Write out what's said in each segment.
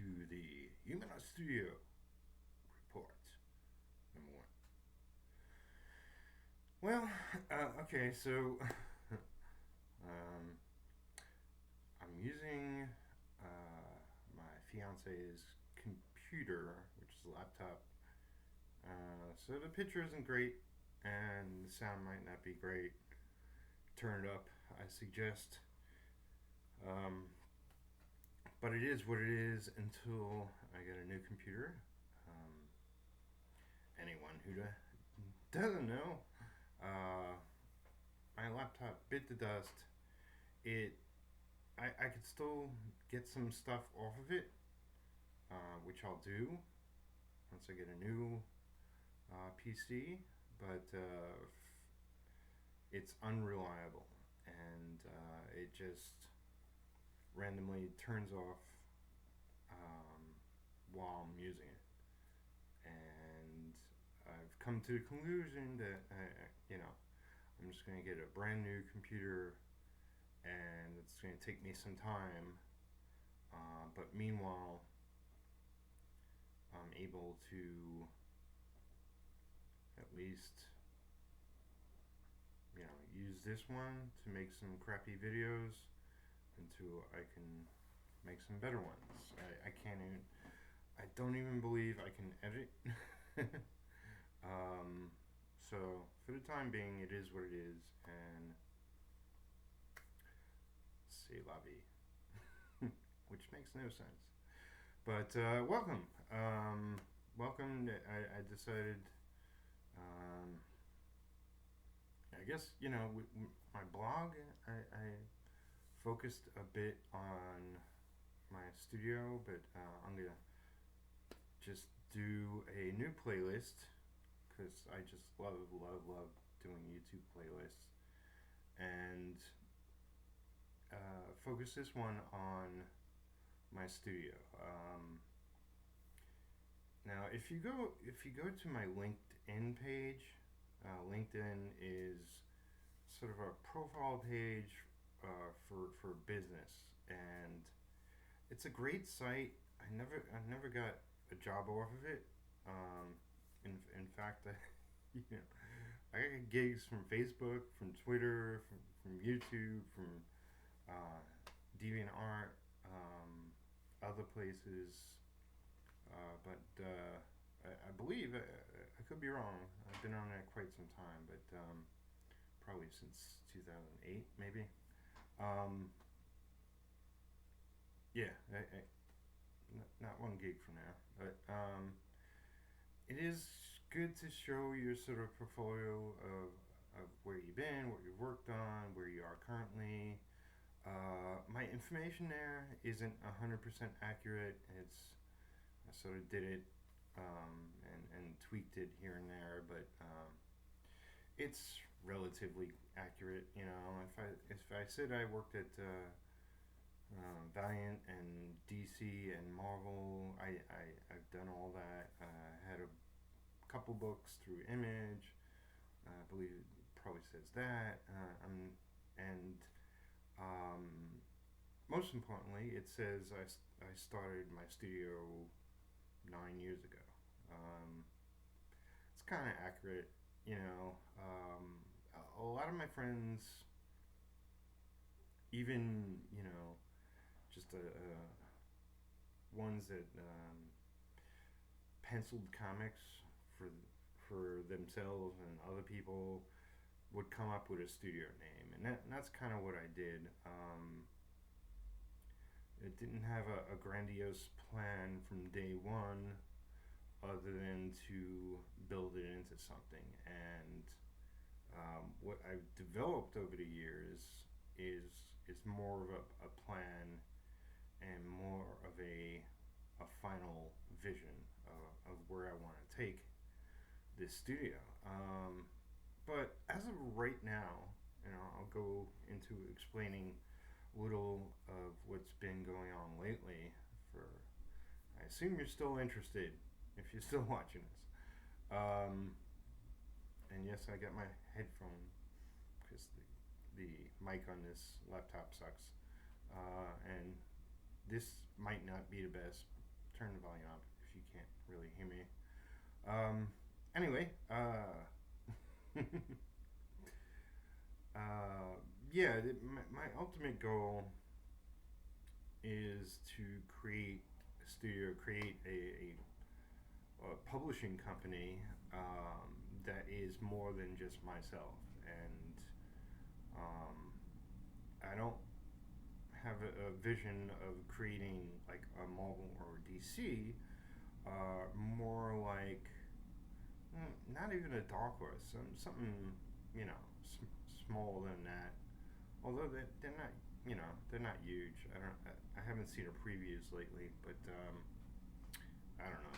to the Human Studio report, number one. Well, okay, so um, I'm using my fiance's computer, which is a laptop. So the picture isn't great, and the sound might not be great. Turn it up, I suggest. Um, but it is what it is until I get a new computer. Um, Anyone who doesn't know, uh, my laptop bit the dust. It, I could still get some stuff off of it, which I'll do once I get a new PC. But it's unreliable, and it just randomly turns off while I'm using it. And I've come to the conclusion that I'm just going to get a brand new computer, and it's going to take me some time. But meanwhile, I'm able to at least use this one to make some crappy videos until I can make some better ones. I can't even. I don't even believe I can edit. So for the time being, it is what it is, and c'est la vie, which makes no sense. But welcome, welcome. I decided. Um, I guess my blog. I focused a bit on my studio, but I'm gonna just do a new playlist because I just love doing YouTube playlists, and focus this one on my studio. Now, if you go to my LinkedIn page, LinkedIn is sort of a profile page for business, and it's a great site. I never got a job off of it. In fact, you know, I got gigs from Facebook, from Twitter, from YouTube, from uh, DeviantArt, other places. But I believe I could be wrong. I've been on there quite some time, but probably since 2008, maybe. Um, yeah, not one gig from now, but it is good to show your sort of portfolio of where you've been, what you've worked on, where you are currently. My information there isn't 100% accurate. I sort of did it and tweaked it here and there, but it's relatively accurate. If I said I worked at Valiant and DC and Marvel, I've done all that. I had a couple books through Image. I believe it probably says that. And um, most importantly, it says I started my studio 9 years ago. Um, it's kind of accurate, a lot of my friends, even just ones that penciled comics for for themselves and other people, would come up with a studio name, and that's kind of what I did. It didn't have a grandiose plan from day one, other than to build it into something. And what I've developed over the years is more of a plan and more of a final vision of where I want to take this studio. But as of right now, I'll go into explaining a little of what's been going on lately. I assume you're still interested if you're still watching this. Um, and yes, I got my headphone because the mic on this laptop sucks. And this might not be the best, turn the volume up if you can't really hear me. Um, anyway, uh, yeah, my ultimate goal is to create a studio, create a publishing company that is more than just myself. And um, I don't have a vision of creating like a Marvel or DC, more like not even a Dark Horse, something you know smaller than that. Although they're not, they're not huge. I haven't seen a previews lately, but I don't know.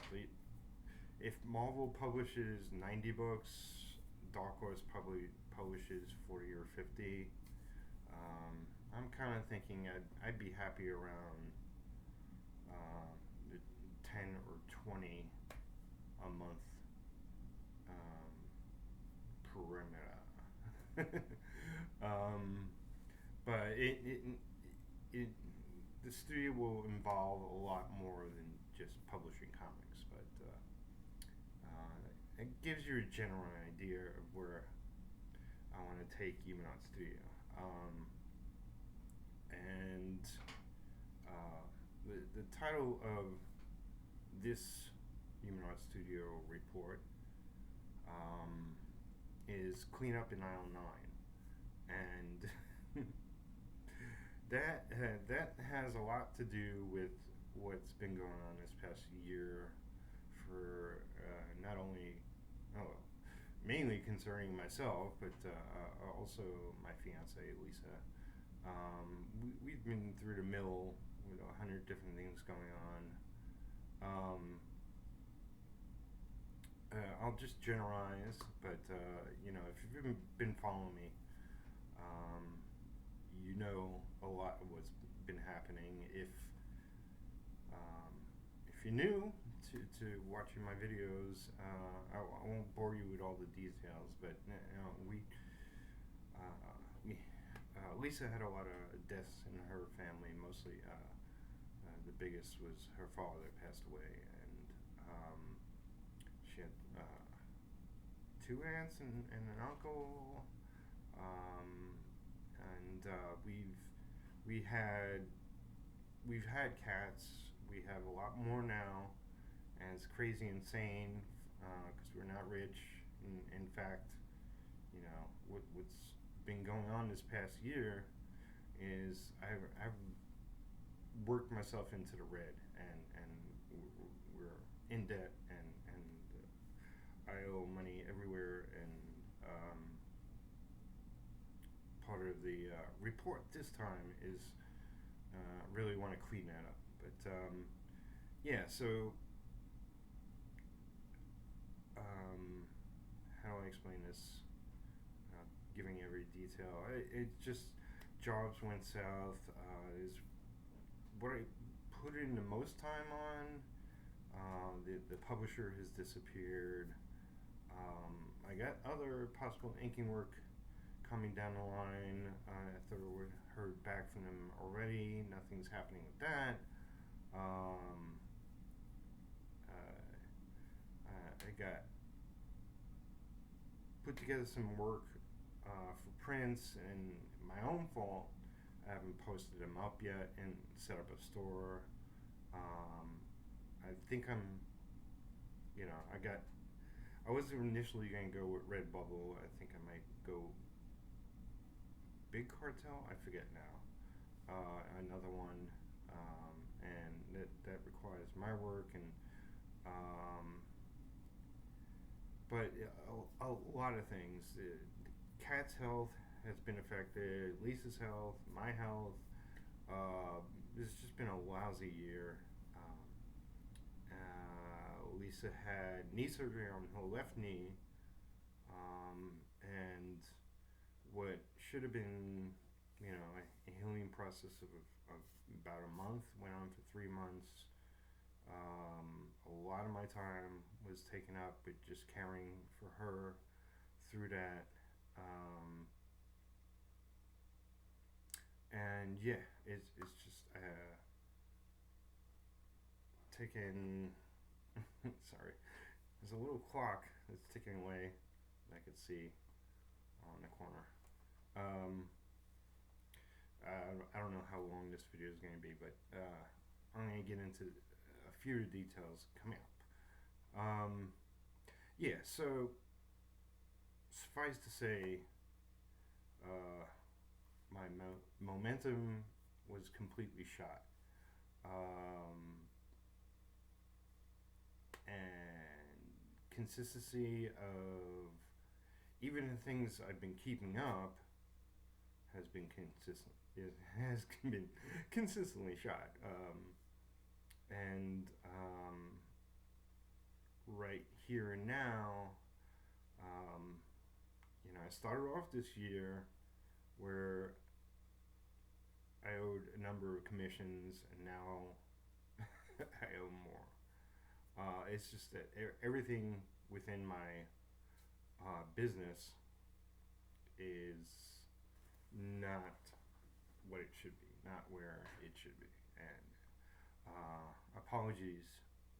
If Marvel publishes 90 books, Dark Horse probably publishes 40 or 50. I'm kind of thinking I'd be happy around the 10 or 20 a month um, perimeter. um, but it the studio will involve a lot more than just publishing comics, but it gives you a general idea of where I want to take Humanot Studio. And the title of this Humanot Studio report is Clean Up in Aisle 9. And that has a lot to do with what's been going on this past year for not only, oh, mainly concerning myself, but also my fiance Lisa. We've been through the mill with 100 different things going on. I'll just generalize, but if you've been following me, you know a lot of what's been happening. If you're new to watching my videos, I won't bore you with all the details, but Lisa had a lot of deaths in her family. Mostly, the biggest was her father passed away, and she had two aunts and an uncle, and we've had cats. We have a lot more now, and it's crazy insane because we're not rich. In fact, what's been going on this past year is I've worked myself into the red, and we're in debt, and I owe money everywhere, and part of the report this time is really want to clean that up. But yeah, so how do I explain this? Giving every detail. It just jobs went south. Is what I put in the most time on. The publisher has disappeared. I got other possible inking work coming down the line. I thought I would heard back from them already. Nothing's happening with that. I got put together some work for prints, and my own fault. I haven't posted them up yet and set up a store. I think I was initially going to go with Redbubble. I think I might go Big Cartel. I forget now. Another one, and that requires my work, and but a lot of things. Cat's health has been affected. Lisa's health, my health. It's just been a lousy year. Lisa had knee surgery on her left knee, and what should have been, a healing process of about a month went on for 3 months. A lot of my time was taken up with just caring for her through that. And yeah, it's just ticking. Sorry, there's a little clock that's ticking away that I could see on the corner. Um, I don't know how long this video is going to be, but I'm going to get into a few details coming up. Yeah, so suffice to say, uh, my momentum was completely shot. And consistency of even the things I've been keeping up has been consistent. It has been consistently shot. And right here and now, I started off this year where I owed a number of commissions, and now I owe more. It's just that everything within my business is not what it should be, not where it should be. And apologies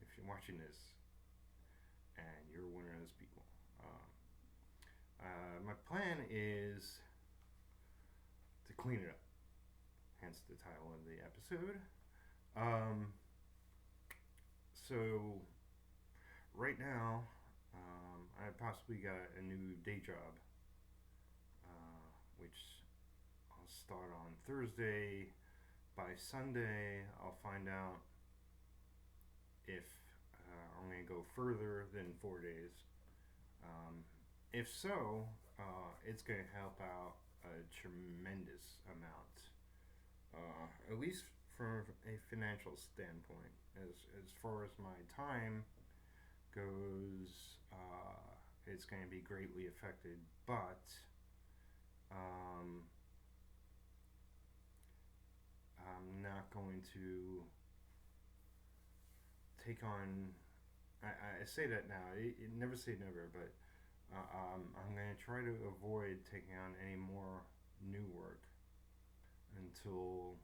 if you're watching this and you're one of those people. My plan is to clean it up, hence the title of the episode. So, right now, I possibly got a new day job, which I'll start on Thursday. By Sunday, I'll find out if I'm going to go further than 4 days. If so, it's going to help out a tremendous amount, at least from a financial standpoint. As far as my time goes, it's going to be greatly affected, but I'm not going to take on. I say that now. It never say never, but I'm going to try to avoid taking on any more new work until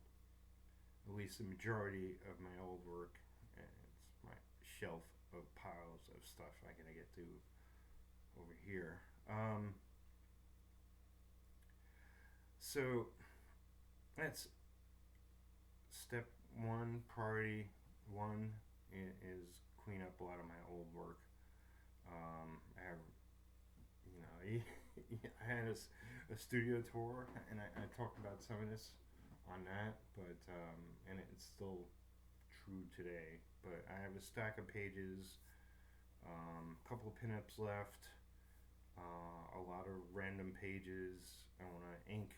at least the majority of my old work, and it's my shelf of piles of stuff I gotta get to over here. So that's step one. Priority one is clean up a lot of my old work. I have, I had a studio tour, and I talked about some of this on that, but and it's still true today. But I have a stack of pages, a couple of pinups left, a lot of random pages I want to ink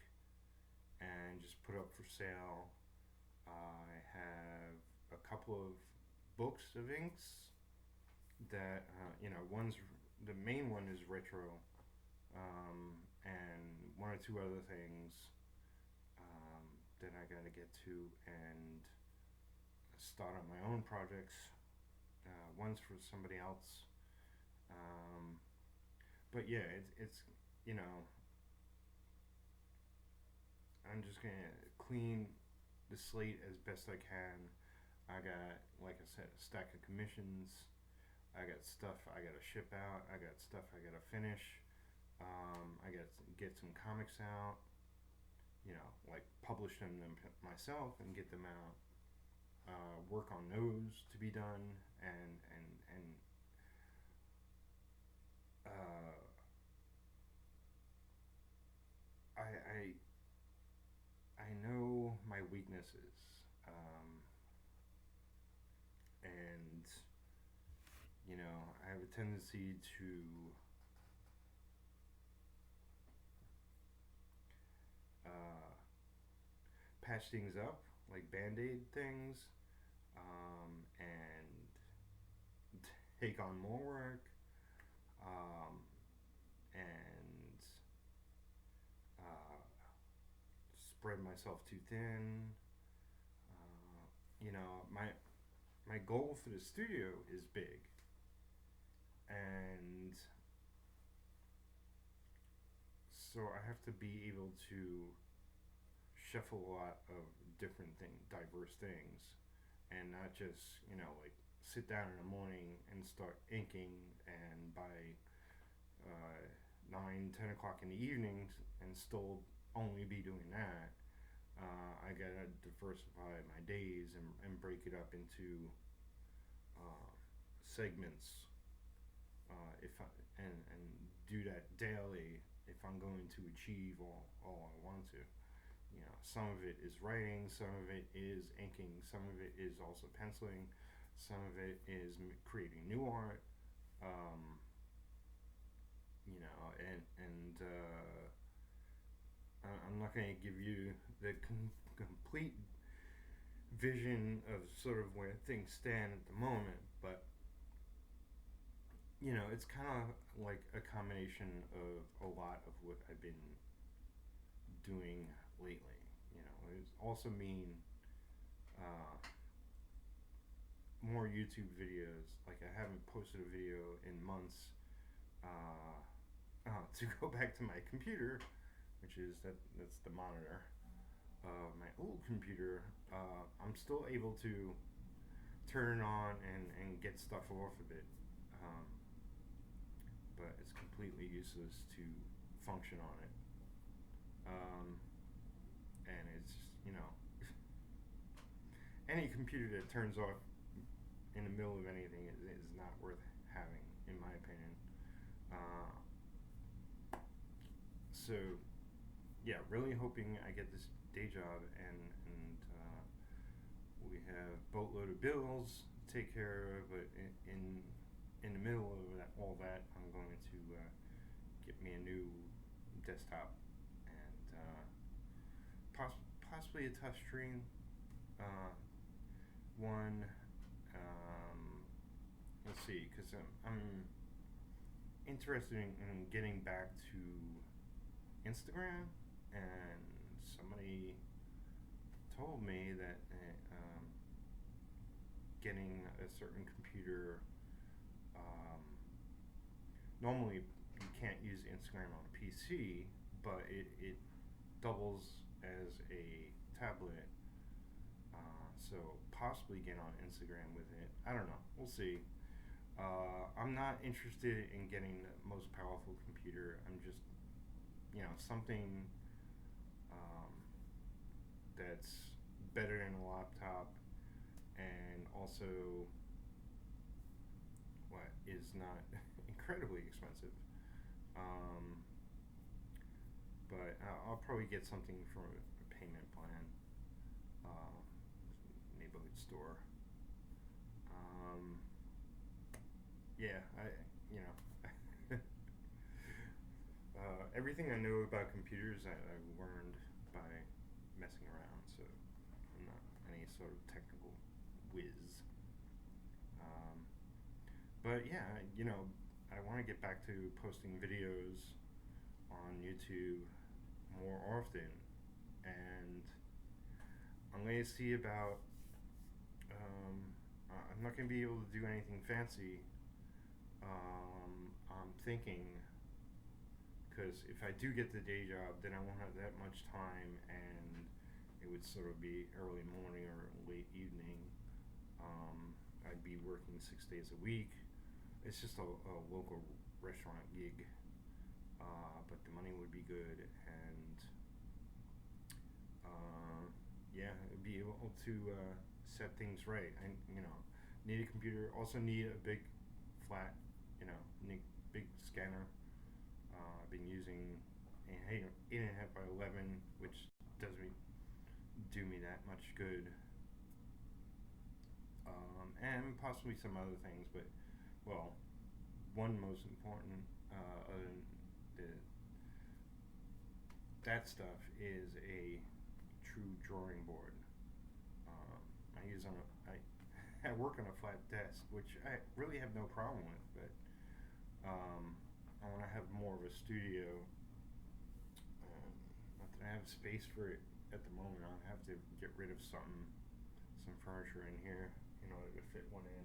and just put up for sale. I have a couple of books of inks that one's the main one is retro, and one or two other things that I gotta get to and start on my own projects. One's for somebody else, but yeah, it's I'm just gonna clean the slate as best I can. I got, like I said, a stack of commissions. I got stuff I gotta ship out. I got stuff I gotta finish. I got to get some comics out. Like publish them myself and get them out. Work on those to be done, and I know my weaknesses, and I have a tendency to patch things up, like band-aid things, and take on more work, and spread myself too thin. My goal for the studio is big, and so I have to be able to shuffle a lot of different diverse things, and not just like sit down in the morning and start inking, and by 9, 10 o'clock in the evenings, and still only be doing that. I gotta diversify my days and break it up into uh, segments. If I, and do that daily if I'm going to achieve all I want to. You know, some of it is writing, some of it is inking, some of it is also penciling, some of it is creating new art. Um, I'm not going to give you the complete vision of sort of where things stand at the moment, but it's kind of like a combination of a lot of what I've been doing lately. It also mean uh, more YouTube videos. Like, I haven't posted a video in months. To go back to my computer, which is that's the monitor. My old computer, I'm still able to turn it on and get stuff off of it. Um, but it's completely useless to function on it. And it's, any computer that turns off in the middle of anything is not worth having, in my opinion. So, yeah, really hoping I get this day job, and we have boatload of bills to take care of. But in the middle of all that, I'm going to get me a new desktop, and possibly a touch screen one. Let's see, because I'm interested in getting back to Instagram, and somebody told me that getting a certain computer, normally you can't use Instagram on a PC, but it doubles as a tablet. So possibly get on Instagram with it. I don't know. We'll see. I'm not interested in getting the most powerful computer. I'm just, something that's better than a laptop, and also what is not incredibly expensive. Um, but I'll probably get something from a payment plan, neighborhood store. Yeah, you know, everything I know about computers I've learned by messing around, so I'm not any sort of technical whiz. Um, but yeah, I want to get back to posting videos on YouTube more often, and I'm going to see about. I'm not going to be able to do anything fancy. I'm thinking, because if I do get the day job, then I won't have that much time, and it would sort of be early morning or late evening. I'd be working 6 days a week. It's just a local restaurant gig, but the money would be good, and yeah, I'd be able to set things right. I need a computer. Also need a big flat, need big scanner. I've been using an 8.5 by 11, which doesn't do me that much good. And possibly some other things, but well, one most important, other than that stuff, is a true drawing board. I use I work on a flat desk, which I really have no problem with, but I want to have more of a studio. Not that I have space for it at the moment. I'll have to get rid of some furniture in here in order to fit one in.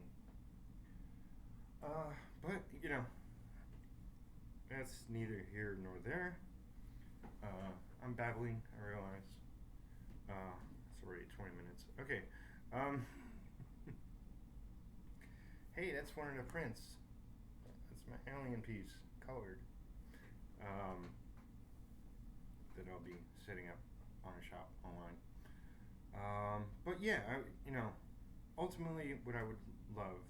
But that's neither here nor there. I'm babbling, I realize. It's already 20 minutes. Okay. hey, that's one of the prints. That's my alien piece, colored. Um, that I'll be setting up on a shop online. But yeah, ultimately, what I would love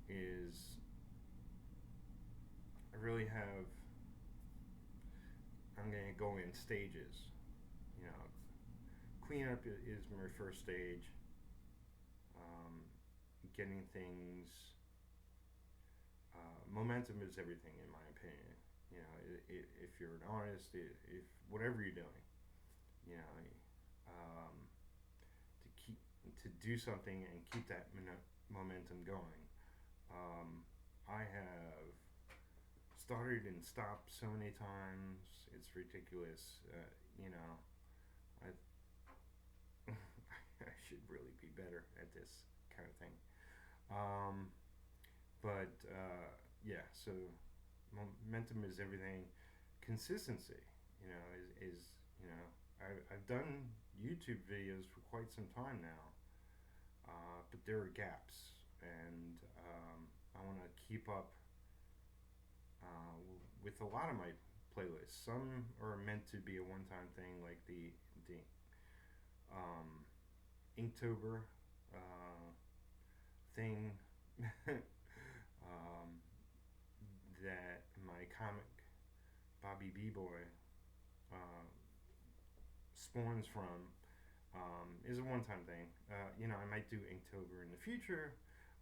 is I really have. I'm gonna go in stages. You know, cleanup is my first stage. Um, Getting things. Momentum is everything, in my opinion. You know, if you're an artist, if whatever you're doing, you know, um, to keep to do something and keep that momentum going. Um, I have started and stopped so many times. It's ridiculous. You know, I I should really be better at this kind of thing. Um, but yeah, so momentum is everything. Consistency, is I've done YouTube videos for quite some time now, but there are gaps, and I want to keep up with a lot of my playlists. Some are meant to be a one-time thing, like the um, Inktober uh, thing um, that my comic Bobby B Boy uh, spawns from is a one-time thing. I might do Inktober in the future.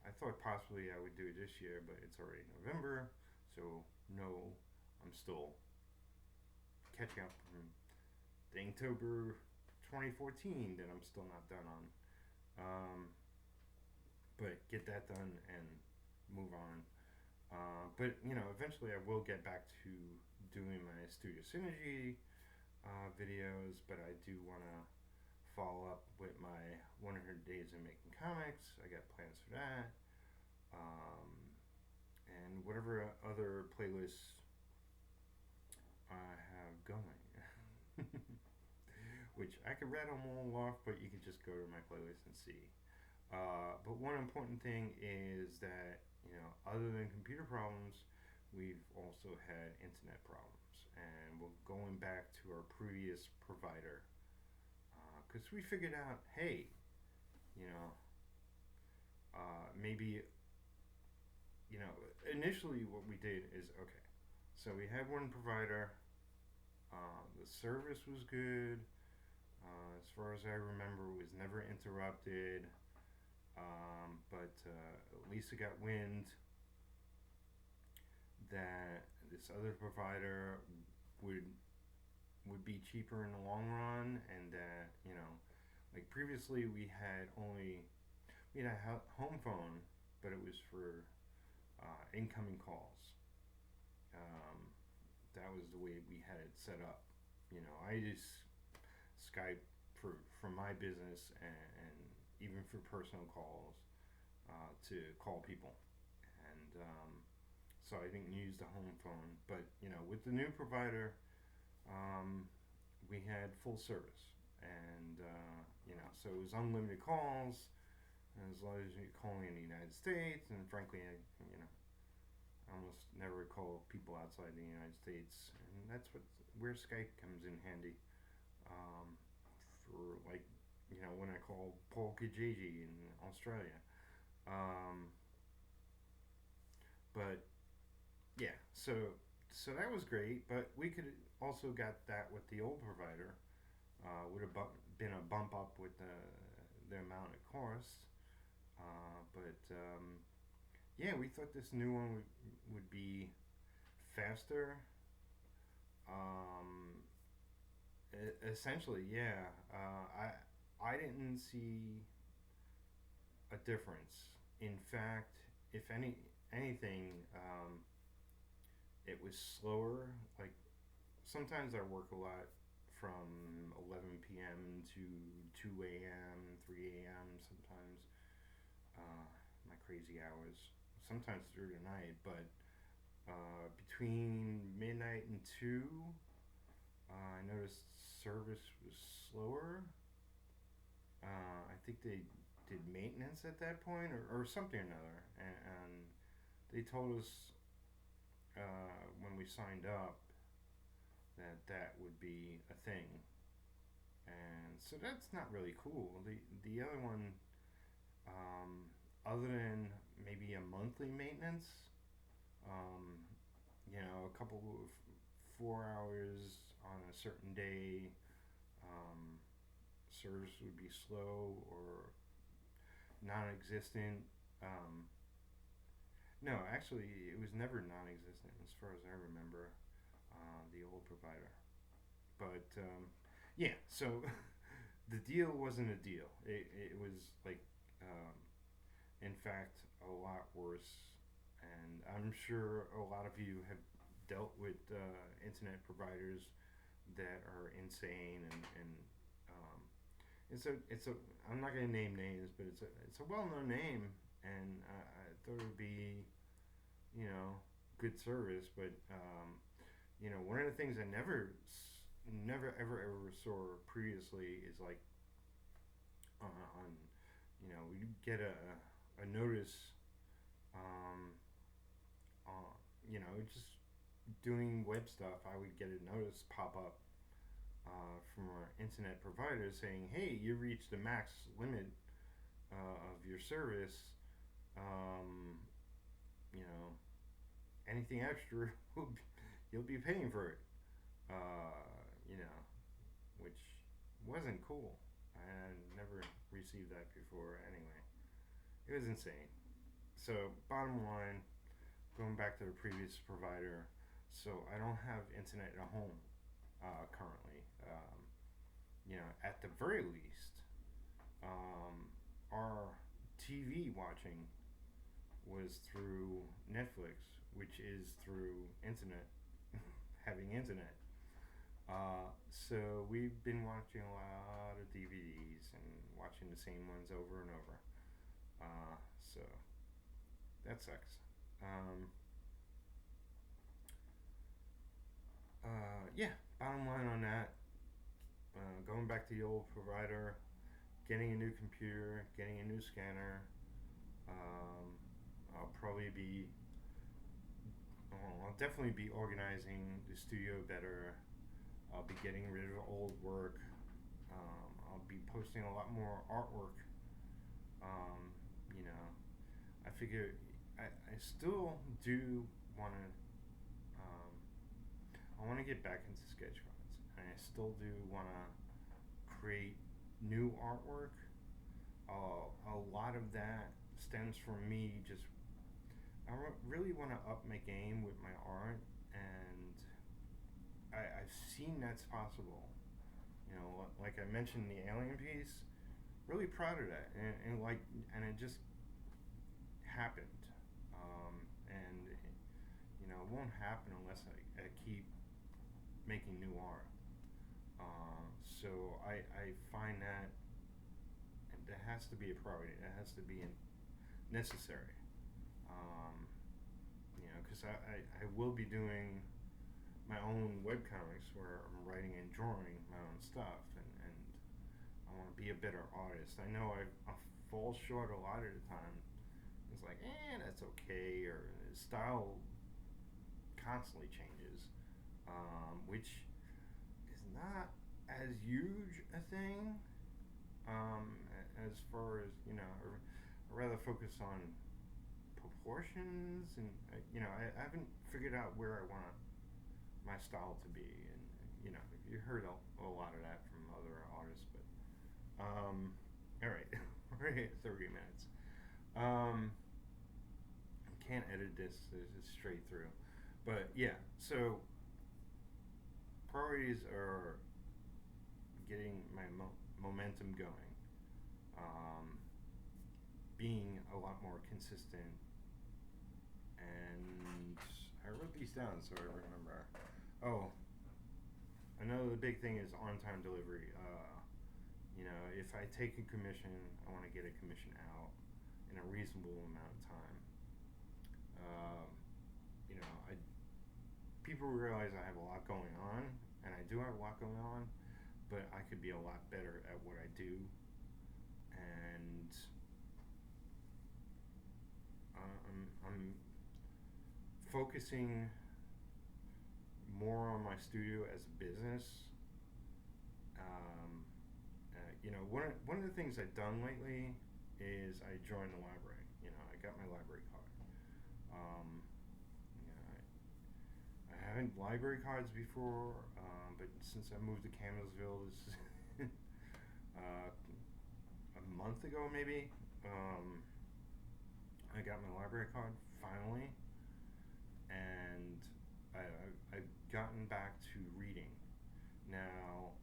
I thought possibly I would do it this year, but it's already November, so no, I'm still catching up from the Inktober 2014 that I'm still not done on. Um, but get that done and move on. But eventually I will get back to doing my Studio Synergy videos, but I do want to follow up with my 100 Days of Making Comics. I got plans for that. Um, and whatever other playlists I have going. Which I could rattle them all off, but you can just go to my playlist and see. But one important thing is that, other than computer problems, we've also had internet problems. And we're going back to our previous provider. Because we figured out, hey, you know, maybe, initially what we did is okay. So we had one provider. The service was good. As far as I remember, it was never interrupted. But Lisa got wind that this other provider would would be cheaper in the long run, and that like previously we had a home phone, but it was for incoming calls. Um, that was the way we had it set up. I just Skype for my business, and even for personal calls, to call people, and so I didn't use the home phone. But with the new provider, um, we had full service, and so it was unlimited calls, and as long as you're calling in the United States, and frankly, I almost never call people outside the United States, and that's where Skype comes in handy. Um, for like when I call Paul Kijiji in Australia. Um, but yeah, so that was great. But we could also got that with the old provider. Would have been a bump up with the amount it cost. But yeah, we thought this new one would be faster. Um, Essentially, yeah. I didn't see a difference. In fact, if anything, it was slower. Like sometimes I work a lot from 11 p.m. to 2 a.m., 3 a.m. Sometimes my crazy hours. Sometimes through the night, but between midnight and 2, I noticed service was slower. I think they did maintenance at that point, or something or another, and they told us when we signed up that that would be a thing, and so that's not really cool. The other one, other than maybe a monthly maintenance, um, a couple of 4 hours on a certain day, um, service would be slow or non-existent. Um, no, actually, it was never non-existent as far as I remember. The old provider, but yeah. So the deal wasn't a deal. It was like, um, in fact, a lot worse. And I'm sure a lot of you have dealt with internet providers that are insane, and um, it's a I'm not gonna name names, but it's a well-known name, and I thought it would be, you know good service, but one of the things I never ever saw previously is like, on we get a notice, um, just doing web stuff. I would get a notice pop up from our internet provider saying, "Hey, you reached the max limit of your service. Um, you know, anything extra you'll be paying for it." You know, which wasn't cool. I never received that before. Anyway, it was insane. So, bottom line, going back to the previous provider, so I don't have internet at home currently. At the very least, our TV watching was through Netflix, which is through internet, having internet. So we've been watching a lot of DVDs and watching the same ones over and over. So that sucks. Um, yeah, bottom line on that, going back to the old provider, getting a new computer, getting a new scanner. Um, I'll probably be, I'll definitely be organizing the studio better. I'll be getting rid of old work. I'll be posting a lot more artwork. Um, you know, I figure I still do want to. Um, I want to get back into sketch cards, and I still do want to create new artwork. A lot of that stems from me just. Really want to up my game with my art, and I've seen that's possible. Like I mentioned, the alien piece. Really proud of that, and it just happened. And it won't happen unless I keep making new art. So I find that has to be a priority. That has to be necessary. Because I will be doing my own webcomics where I'm writing and drawing my own stuff, and I want to be a better artist. I know I fall short a lot of the time. It's like, that's okay, or the style constantly changes, which is not as huge a thing, as far as, I rather focus on proportions, and I haven't figured out where I want my style to be, and you heard a lot of that from other artists, but all right, we're at 30 minutes. Can't edit this straight through, but yeah. So priorities are getting my momentum going, being a lot more consistent, and I wrote these down so I remember. Oh, another big thing is on-time delivery. If I take a commission, I want to get a commission out in a reasonable amount of time. People realize I have a lot going on, and I do have a lot going on, but I could be a lot better at what I do. And I'm focusing more on my studio as a business. Um, one of the things I've done lately is I joined the library. I got my library card. Um, I haven't library cards before, but since I moved to Campbellsville, this a month ago maybe, I got my library card finally, and I've gotten back to reading. Now,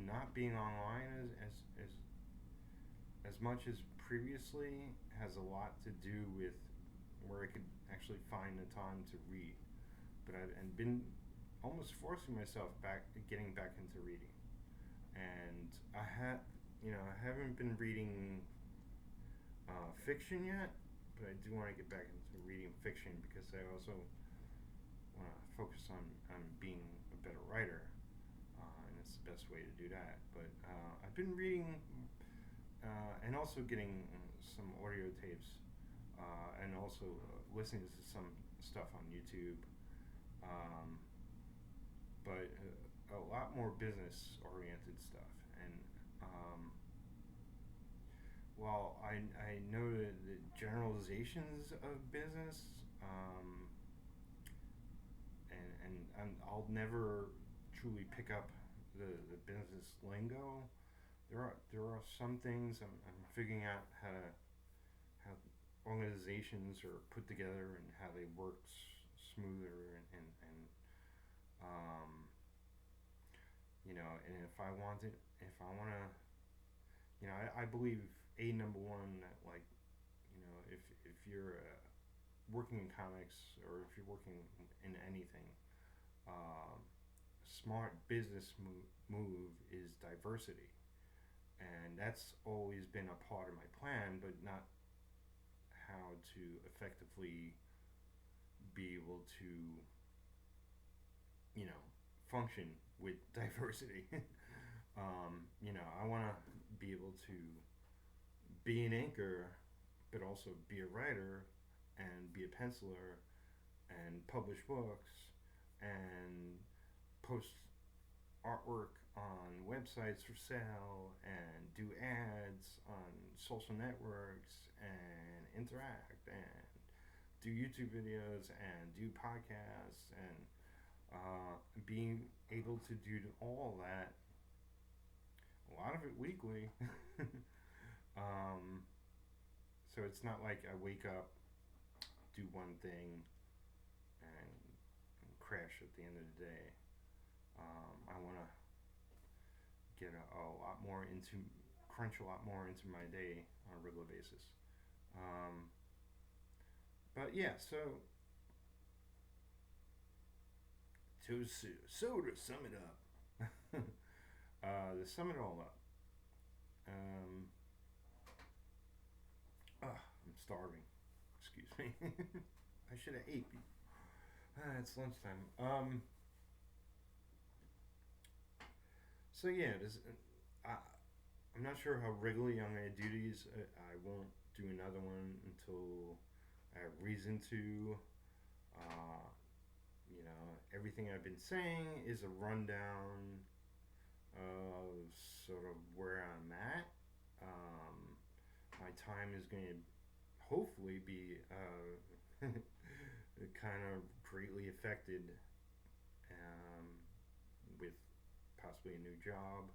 not being online as much as previously has a lot to do with where I could actually find the time to read. But I've been almost forcing myself getting back into reading. And I haven't been reading fiction yet, but I do want to get back into reading fiction because I also want to focus on being a better writer, and it's the best way to do that. But I've been reading and also getting some audio tapes, and also listening to some stuff on YouTube, um, but a lot more business oriented stuff. And while I know the generalizations of business, and I'll never truly pick up the business lingo. There are some things I'm figuring out how organizations are put together and how they work smoother, and um, and if I want to, I believe a number one that, like, if you're working in comics, or if you're working in anything, smart business move is diversity, and that's always been a part of my plan, but not how to effectively be able to, function with diversity. I want to be able to be an anchor, but also be a writer and be a penciler and publish books and post artwork on websites for sale and do ads on social networks and interact and do YouTube videos and do podcasts, and being able to do all that, a lot of it weekly. um, so it's not like I wake up, do one thing, and crash at the end of the day. I want to get a lot more into, crunch a lot more into my day on a regular basis. But yeah, so to sum it up, to sum it all up, I'm starving. Excuse me. I should have ate. It's lunchtime. So yeah, I'm not sure how regularly I'm gonna do these. I won't do another one until I have reason to. Uh, Everything I've been saying is a rundown of sort of where I'm at. My time is going to hopefully be kind of greatly affected, um, with possibly a new job.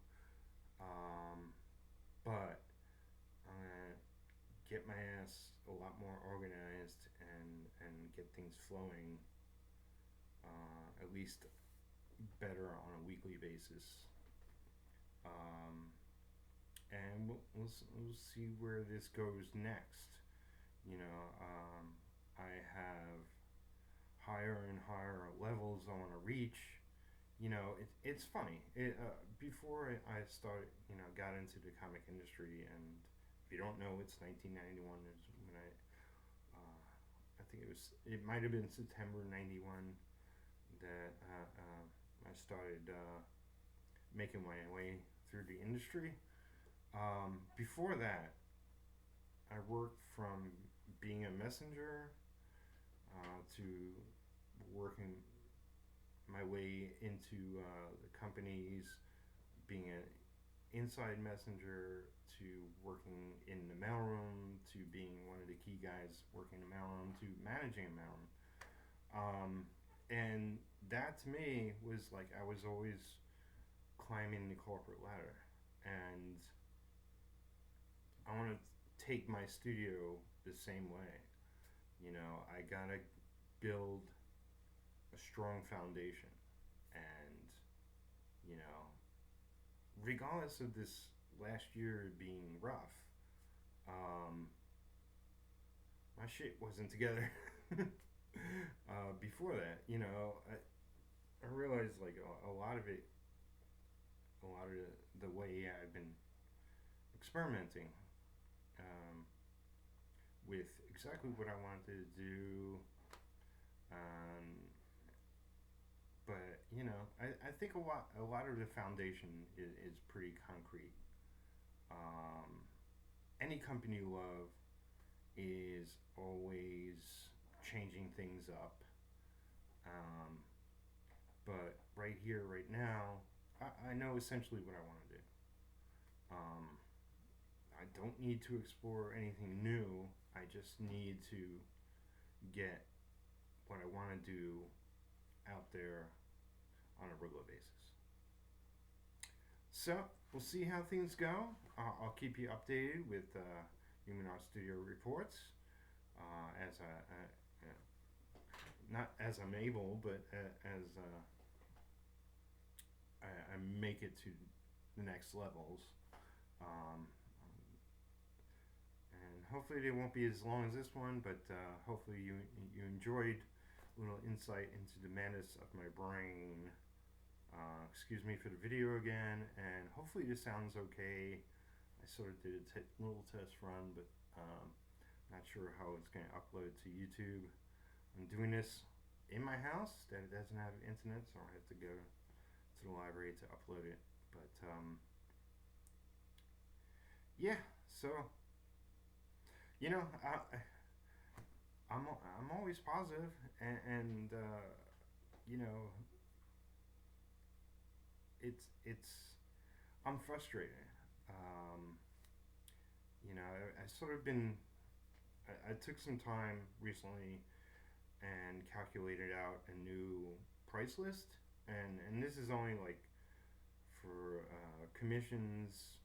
But I'm going to get my ass a lot more organized, and get things flowing, at least better on a weekly basis. And we'll see where this goes next. I have higher and higher levels I want to reach. It's funny. Before I started, got into the comic industry, and if you don't know, it's 1991 is when I think it might have been September 91 that I started making my way through the industry. Before that, I worked from being a messenger to working my way into the companies, being an inside messenger, to working in the mailroom, to being one of the key guys working in the mailroom, to managing a mailroom. And that to me was like I was always climbing the corporate ladder, and I want to take my studio the same way. I gotta build a strong foundation, and you know, regardless of this last year being rough, um, my shit wasn't together. Before that, I realized like a lot of it, a lot of the way I've been experimenting um, with exactly what I wanted to do. Um, but I think a lot of the foundation is pretty concrete. Um, any company you love is always changing things up. Um, but right here, right now, I know essentially what I want to do. Um, I don't need to explore anything new. I just need to get what I want to do out there on a regular basis. So we'll see how things go. I'll keep you updated with Human Art Studio reports as not as I'm able, but as I make it to the next levels. Um, and hopefully they won't be as long as this one, but hopefully you enjoyed a little insight into the madness of my brain. Excuse me for the video again, and hopefully this sounds okay. I sort of did a little test run, but not sure how it's going to upload to YouTube. I'm doing this in my house that doesn't have internet, so I have to go to the library to upload it. But yeah, so I'm always positive, and you know it's I'm frustrated. Um, I sort of been I took some time recently and calculated out a new price list, and this is only like for commissions,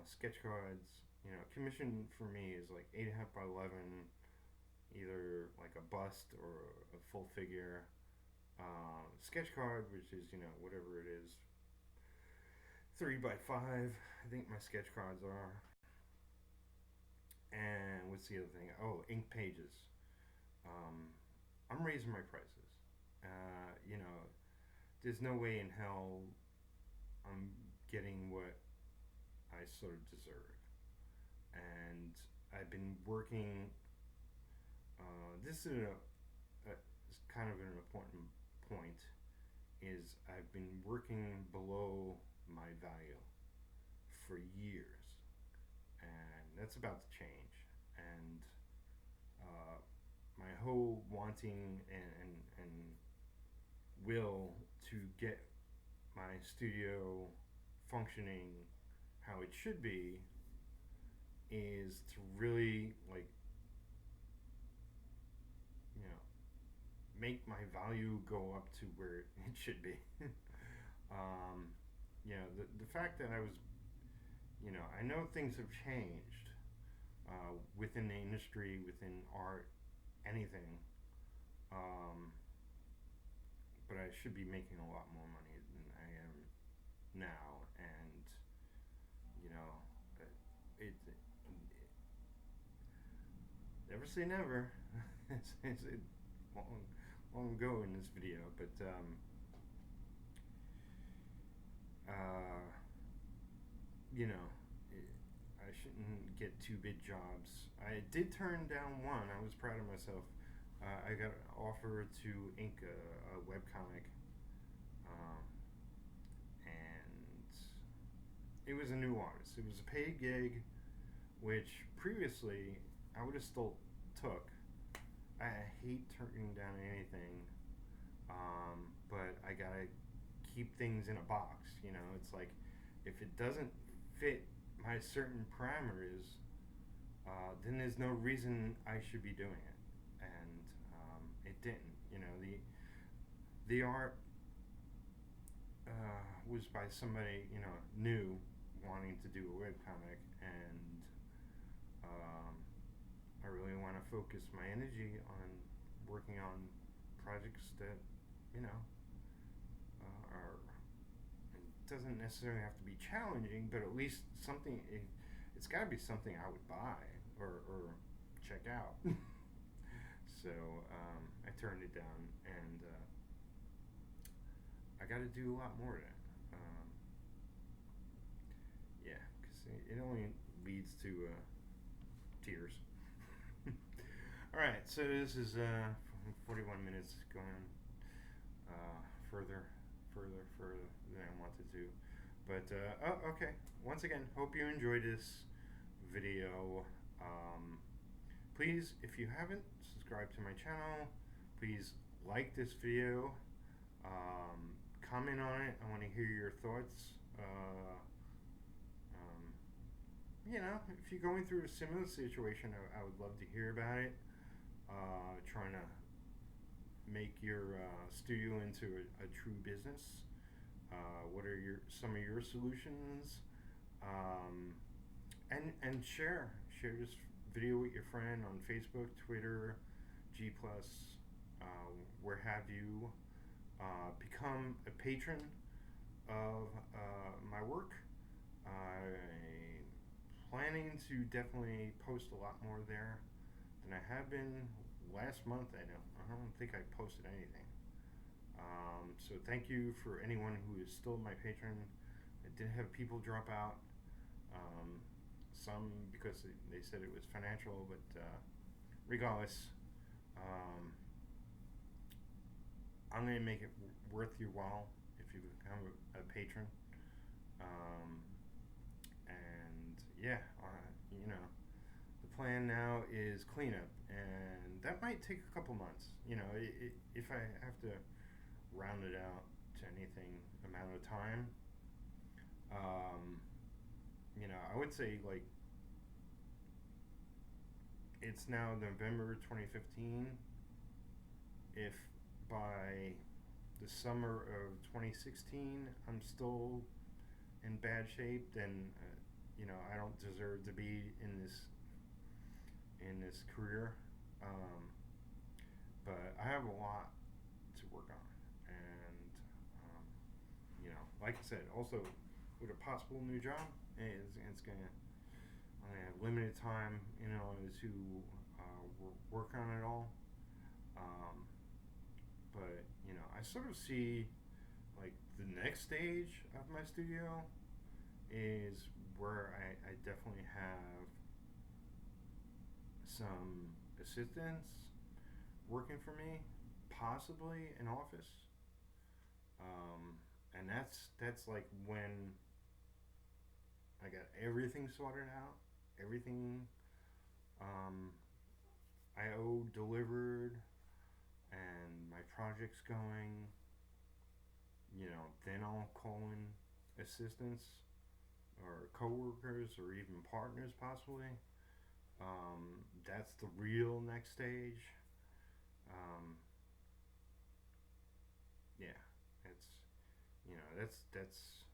sketch cards. Commission for me is like 8.5 by 11, either like a bust or a full figure. Sketch card, which is whatever it is, 3 by 5. I think my sketch cards are. And what's the other thing? Oh, ink pages. Um, I'm raising my prices. There's no way in hell I'm getting what I sort of deserve. And I've been working. This is kind of an important point. Is I've been working below my value for years, and that's about to change. And my whole wanting and will to get my studio functioning how it should be is to really make my value go up to where it should be. um, the fact that I know things have changed within the industry, within art, anything. Um, but I should be making a lot more money than I am now, and it never say never. It won't go in this video, but uh, you know, I shouldn't get two big jobs. I did turn down one. I was proud of myself. I got an offer to ink a webcomic, um, and it was a new artist. It was a paid gig, which previously I would have still took, I hate turning down anything, but I gotta keep things in a box. You know, it's like if it doesn't fit my certain parameters, then there's no reason I should be doing it. And it didn't. You know, the art was by somebody new wanting to do a webcomic, and um, I really want to focus my energy on working on projects that you know are. It doesn't necessarily have to be challenging, but at least something. It's got to be something I would buy or check out. So I turned it down, and I got to do a lot more of that. Yeah, because it only leads to tears. All right, so this is 41 minutes going further, further than I wanted to. But, oh, okay. Once again, hope you enjoyed this video. Please, if you haven't subscribed to my channel, please like this video. Comment on it. I want to hear your thoughts. If you're going through a similar situation, I would love to hear about it. Trying to make your studio into a true business. What are some of your solutions? And share this video with your friend on Facebook, Twitter, G Plus, where have you. Become a patron of my work. I'm planning to definitely post a lot more there than I have been. Last month, I don't think I posted anything. So thank you for anyone who is still my patron. I did have people drop out. Some because they said it was financial, but regardless, I'm going to make it worth your while if you become a patron. And yeah, the plan now is cleanup, and that might take a couple months. If I have to round it out to anything amount of time, I would say like it's now November 2015. If by the summer of 2016 I'm still in bad shape, then I don't deserve to be in this career. But I have a lot to work on, and like I said, also with a possible new job, it's gonna I have limited time, to work on it all. But I sort of see like the next stage of my studio is where I definitely have some assistants working for me, possibly an office, and that's like when I got everything sorted out, everything I owe delivered, and my project's going. Then I'll call in assistants or coworkers or even partners possibly. That's the real next stage. Um, yeah, it's that's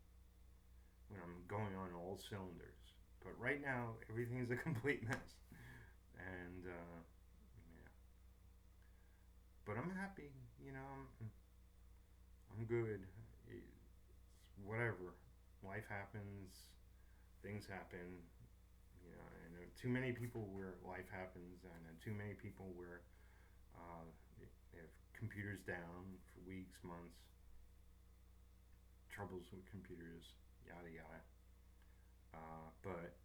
when I'm going on all cylinders. But right now, everything's a complete mess, and yeah. But I'm happy. I'm good. It's whatever. Life happens. Things happen. I know too many people where life happens. I know too many people where they have computers down for weeks, months, troubles with computers, yada yada. But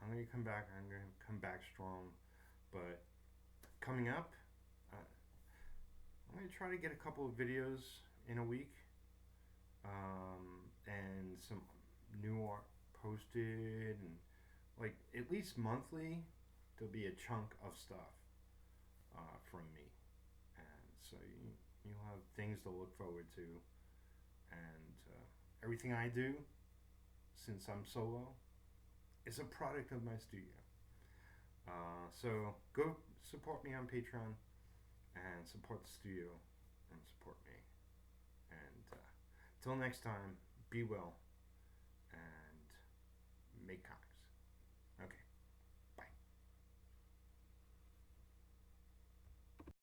I'm gonna come back. I'm gonna come back strong. But coming up, I'm gonna try to get a couple of videos in a week, and some new art posted, and like at least monthly, there'll be a chunk of stuff. from me, and so you'll have things to look forward to, and everything I do, since I'm solo, is a product of my studio. So go support me on Patreon and support the studio and support me. And till next time, be well and make kind.